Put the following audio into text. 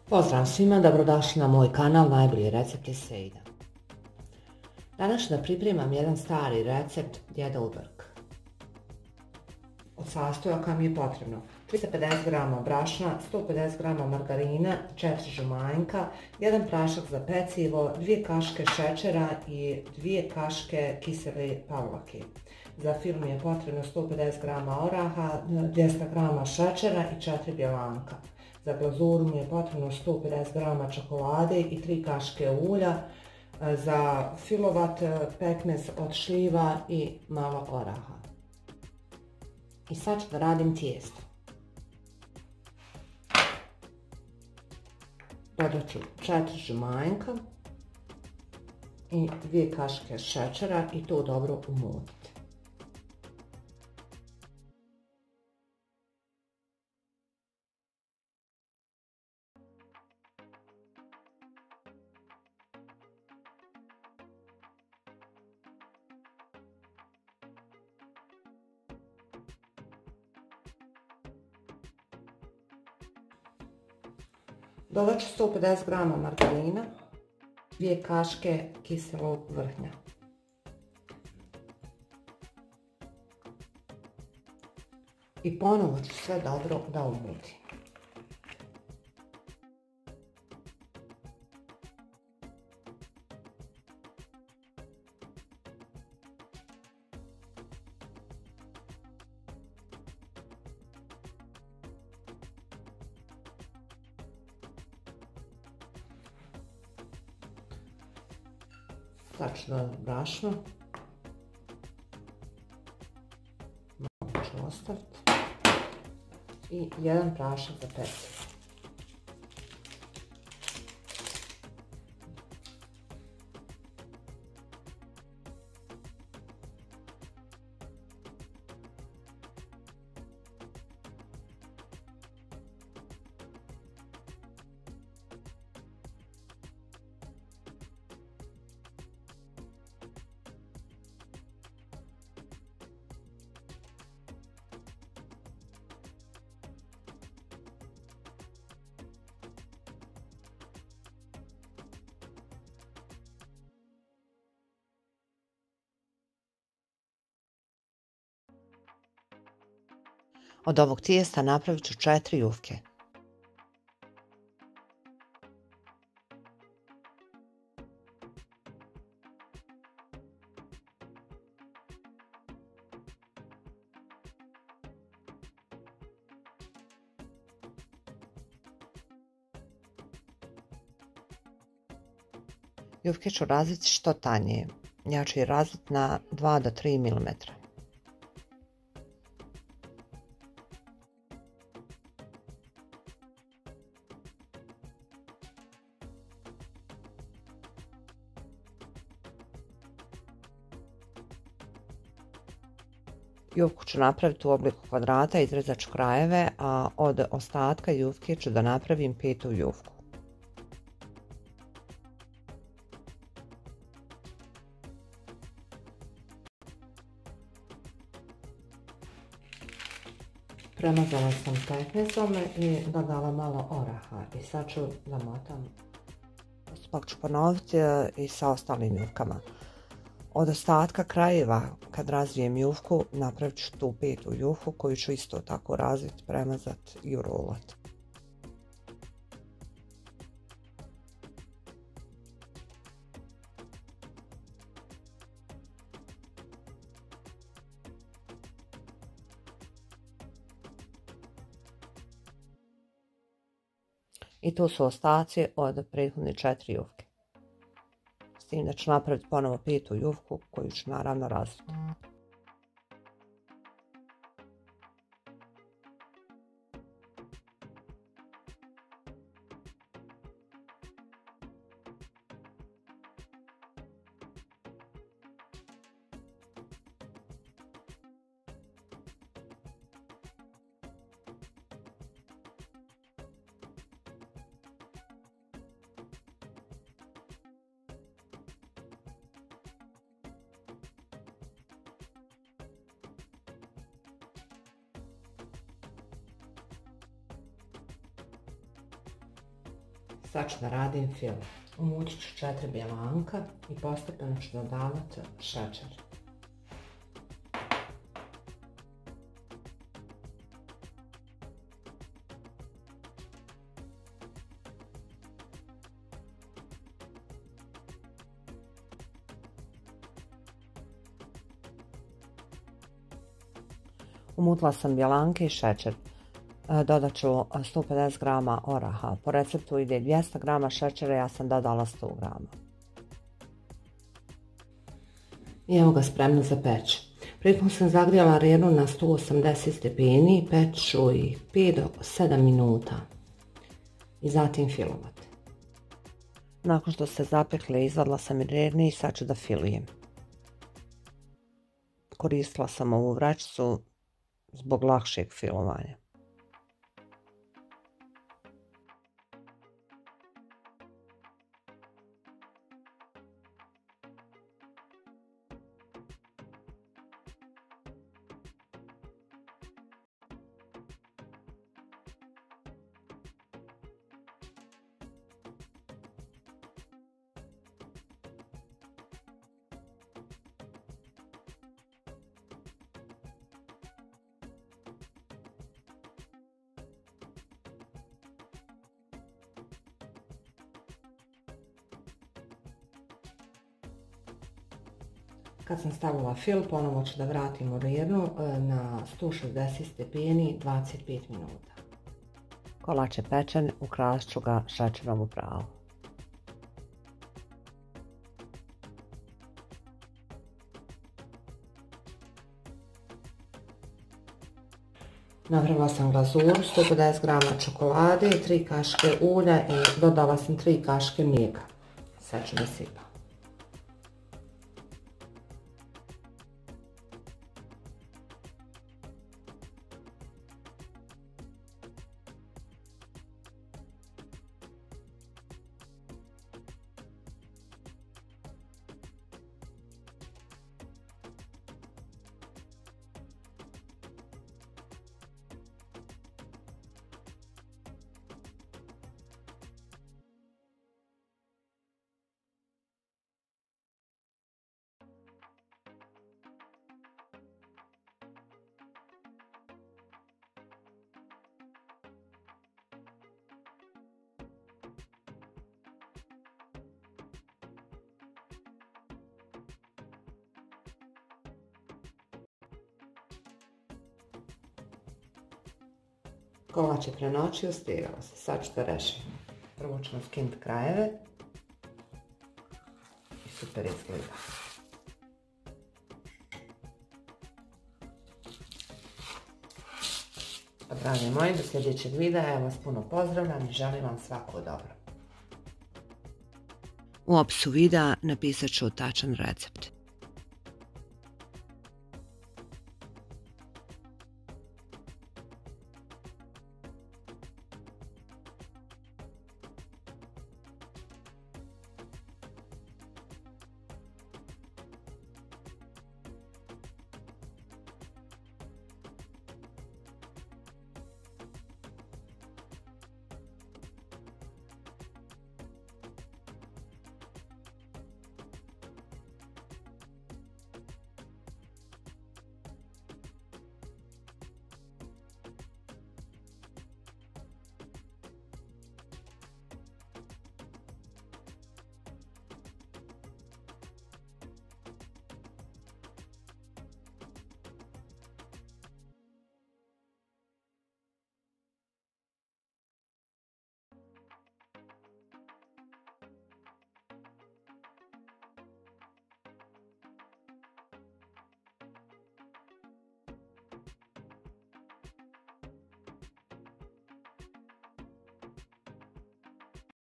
Pozdrav svima, dobrodošli na moj kanal Najbolji recepti Sejda. Danas ću da pripremam jedan stari recept djedov brk. Od sastojaka mi je potrebno 350 g brašna, 150 g margarina, 4 žumanjka, 1 prašak za pecivo, 2 kaške šećera i 2 kaške kisele pavlake. Za fil mi je potrebno 150 g oraha, 200 g šećera i 4 bjelanka. Za glazuru mi je potrebno 150 g čokolade i 3 kaške ulja. Za filovat pekmez od šljiva i malo oraha. I sad ću da radim tijesto. Dodat ću 4 žumanjka i 2 kaške šećera i to dobro umutiti. Dodat ću 150 g margarina, 2 kaške kiselog vrhnja. I ponovo ću sve dobro da umutim. Sad ću dodati brašno, malo ću ostaviti i 1 prašak za pecivo. Od ovog tijesta napravit ću 4 jufke. Jufke ću razviti što tanje. Ja ću ih razviti na 2 do 3 mm. Jufku ću napraviti u obliku kvadrata, izrezat ću krajeve, a od ostatka jufke ću da napravim 5. jufku. Premazala sam pekmezom i dodala malo oraha i sad ću da motam. Postupak ću ponoviti i sa ostalim jufkama. Od ostatka krajeva, kad razvijem jufku, napravit ću tu 5. jufku koju ću isto tako razviti, premazati i urolati. I tu su ostaci od prethodne 4 jufke. S tim da ću napraviti ponovo 5. jufku koju ću naravno razviti. Sad ću da radim fil. Umutit ću 4 bjelanka i postepeno ću dodavati šećer. Umutila sam bjelanke i šećer. Dodat ću 150 grama oraha. Po receptu ide 200 grama šećera, ja sam dodala 100 grama. I evo ga spremno za peć. Pritom sam zagrijala rernu na 180 stepeni, peć ću ih 5 do 7 minuta. I zatim filovati. Nakon što se zapekle, izvadila sam i rerne i sad ću da filujem. Koristila sam ovu vrećicu zbog lakšeg filovanja. Kad sam stavila fil, ponovo ću da vratim u rernu na 160 stepeni 25 minuta. Kolač je pečen, ukrasit ću ga šećerom u prahu. Napravila sam glazuru, 150 grama čokolade, 3 kašike ulja i dodala sam 3 kašike mlijeka. Sad ću da sipam. Kolač je prenoćio, stigao se. Sad ću da rešim. Prvo ćemo skinuti krajeve. I super izgleda. Pa dragi moji, do sljedećeg videa ja vas puno pozdravljam i želim vam svako dobro. U opisu videa napisat ću tačan recept.